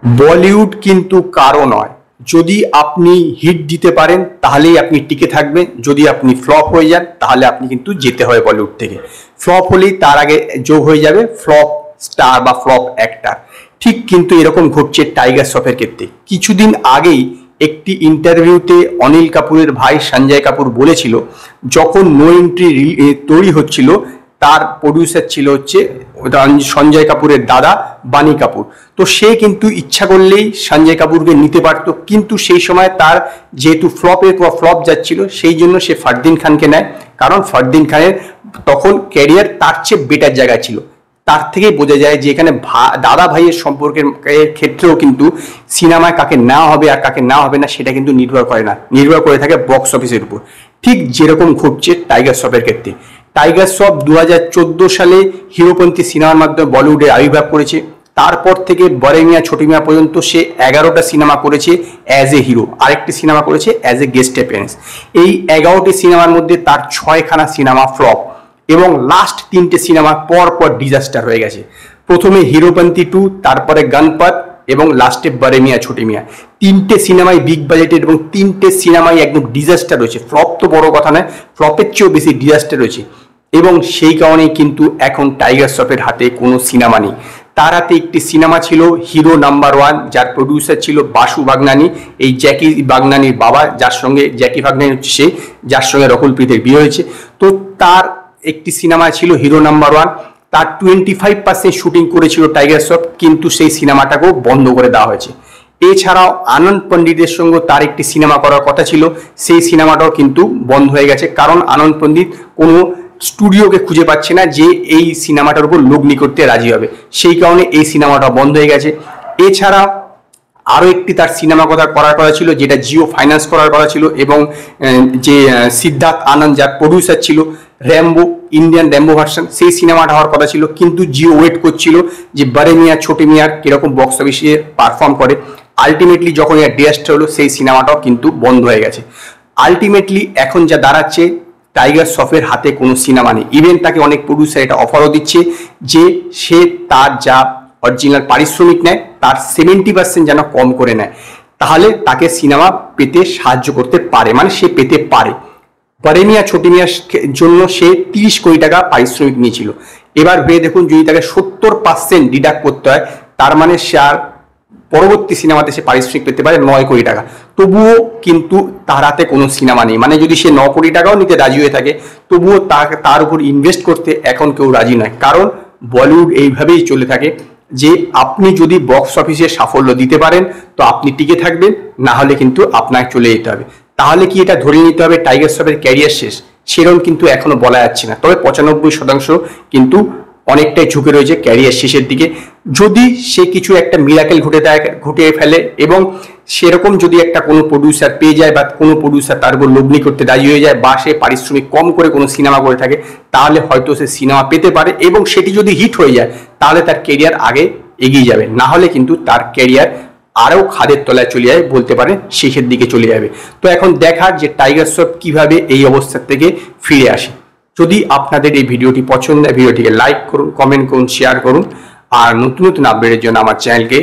বলিউড কিন্তু কারো নয়। যদি আপনি হিট দিতে পারেন তাহলেই আপনি টিকে থাকবেন, যদি আপনি ফ্লপ হয়ে যান তাহলে আপনি কিন্তু যেতে হয় বলিউড থেকে। ফ্লপ হলেই তার আগে যোগ হয়ে যাবে ফ্লপ স্টার বা ফ্লপ অ্যাক্টর। ঠিক কিন্তু এরকম ঘটছে টাইগার শ্রফের ক্ষেত্রে। কিছুদিন আগেই একটি ইন্টারভিউতে অনিল কাপুরের ভাই সঞ্জয় কাপুর বলেছিল, যখন নো এন্ট্রি তৈরি হচ্ছিল তার প্রডিউসার ছিল হচ্ছে সঞ্জয় কাপুরের দাদা বানি কাপুর। তো সে কিন্তু ইচ্ছা করলেই সঞ্জয় কাপুরকে নিতে পারত, কিন্তু সেই সময় তার যেহেতু ফ্লপ যাচ্ছিল সেই জন্য সে ফারদিন খানকে নেয়। কারণ ফারদিন খানের তখন ক্যারিয়ার তার চেয়ে বেটার জায়গায় ছিল। তার থেকেই বোঝা যায় যে এখানে দাদা ভাইয়ের সম্পর্কের ক্ষেত্রেও কিন্তু সিনেমায় কাকে নেওয়া হবে আর কাকে নেওয়া হবে না সেটা কিন্তু নির্ভর করে না, নির্ভর করে থাকে বক্স অফিসের উপর। ঠিক যেরকম ঘটছে টাইগার শ্রফের ক্ষেত্রে। টাইগার শ্রফ 2014 সালে হিরোপন্থী সিনেমার মাধ্যমে বলিউডে আবির্ভাব করেছে। তারপর থেকে বড়ে মিয়া ছোটি মিয়া পর্যন্ত সে 11টা সিনেমা করেছে অ্যাজ এ হিরো, আরেকটি সিনেমা করেছে অ্যাজ এ গেস্ট অ্যাপিয়ারেন্স। এই 11টি সিনেমার মধ্যে তার 6খানা সিনেমা ফ্লপ এবং লাস্ট 3টে সিনেমা পর পর ডিজাস্টার হয়ে গেছে। প্রথমে হিরোপন্থী 2, তারপরে গনপত এবং লাস্টে বড়ে মিয়া ছোটি মিয়া। 3টে সিনেমাই বিগ বাজেটের এবং 3টে সিনেমাই একদম ডিজাস্টার রয়েছে। ফ্লপ তো বড় কথা নয়, ফ্লপের চেয়েও বেশি ডিজাস্টার রয়েছে। এবং সেই কারণেই কিন্তু এখন টাইগার শ্রফের হাতে কোনো সিনেমা নেই। তার হাতে একটি সিনেমা ছিল হিরো নাম্বার 1, যার প্রডিউসার ছিল বাসু ভাগনানি, এই জ্যাকি ভাগনানির বাবা, যার সঙ্গে জ্যাকি ভাগনানি হচ্ছে সে যার সঙ্গে রকুল প্রীতের বিয়ে হয়েছে। তো তার একটি সিনেমা ছিল হিরো নাম্বার 1, তার 25% শুটিং করেছিল টাইগার শ্রফ, কিন্তু সেই সিনেমাটাকেও বন্ধ করে দেওয়া হয়েছে। এছাড়াও আনন্দ পণ্ডিতের সঙ্গে তার একটি সিনেমা করার কথা ছিল, সেই সিনেমাটাও কিন্তু বন্ধ হয়ে গেছে। কারণ আনন্দ পণ্ডিত কোনো স্টুডিওকে খুঁজে পাচ্ছে না যে এই সিনেমাটার উপর লগ্নি করতে রাজি হবে, সেই কারণে এই সিনেমাটা বন্ধ হয়ে গেছে। এছাড়া আরও একটি তার সিনেমা করার কথা ছিল, যেটা জিও ফাইন্যান্স করার কথা ছিল, এবং যে সিদ্ধার্থ আনন্দ যার প্রডিউসার ছিল, র্যাম্বো, ইন্ডিয়ান র্যাম্বো ভার্সন, সেই সিনেমাটা হওয়ার কথা ছিল। কিন্তু জিও ওয়েট করছিল যে বড়ে মিয়া ছোটি মিয়ার কীরকম বক্স অফিসে পারফর্ম করে। আলটিমেটলি যখন এর ডিজাস্টার হলো সেই সিনেমাটাও কিন্তু বন্ধ হয়ে গেছে। আলটিমেটলি এখন যা দাঁড়াচ্ছে, টাইগার শ্রফের হাতে কোনো সিনেমা নেই। ইভেন তাকে অনেক প্রডিউসার এটা অফারও দিচ্ছে যে সে তার যা অরিজিনাল পারিশ্রমিক নেয় তার 70% যেন কম করে নেয়, তাহলে তাকে সিনেমা পেতে সাহায্য করতে পারে, মানে সে পেতে পারে। বড়ে মিয়া ছোটি মিয়ার জন্য সে 30 কোটি টাকা পারিশ্রমিক নিয়েছিল। এবার ভেবে দেখুন, যদি তাকে 70% ডিডাক্ট করতে হয়, তার মানে সে আর পরবর্তী সিনেমাতে সে পারিশ্রমিক পেতে পারে 9 কোটি টাকা। তবুও কিন্তু তার হাতে কোনো সিনেমা নেই। মানে যদি সে 9 কোটি টাকাও নিতে রাজি হয়ে থাকে, তবুও তার উপর ইনভেস্ট করতে এখন কেউ রাজি নয়। কারণ বলিউড এইভাবেই চলে থাকে যে আপনি যদি বক্স অফিসে সাফল্য দিতে পারেন তো আপনি টিকে থাকবেন, না হলে কিন্তু আপনাকে চলে যেতে হবে। তাহলে কি এটা ধরে নিতে হবে টাইগার শ্রফের ক্যারিয়ার শেষ? সেরকম কিন্তু এখনো বলা যাচ্ছে না। তবে 95% কিন্তু অনেকটাই ঝুঁকে রয়েছে ক্যারিয়ার শেষের দিকে। যদি সে কিছু একটা মিরাকেল ঘটিয়ে ফেলে এবং সেরকম যদি একটা কোনো প্রডিউসার পেয়ে যায় বা কোনো প্রডিউসার তার উপর লগ্নি করতে রাজি হয়ে যায়, বা সে পারিশ্রমিক কম করে কোনো সিনেমা করে থাকে, তাহলে হয়তো সে সিনেমা পেতে পারে। এবং সেটি যদি হিট হয়ে যায় তাহলে তার ক্যারিয়ার আগে এগিয়ে যাবে, না হলে কিন্তু তার ক্যারিয়ার আরও খাদের তলায় চলে যায়, বলতে পারে শেষের দিকে চলে যাবে। তো এখন দেখার যে টাইগার শ্রফ কিভাবে এই অবস্থা থেকে ফিরে আসে। যদি আপনাদের এই ভিডিওটি পছন্দ হয়, ভিডিওটিকে লাইক করুন, কমেন্ট করুন, শেয়ার করুন, আর নতুন নতুন আপডেটের জন্য আমার চ্যানেলকে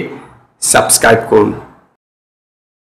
সাবস্ক্রাইব করুন।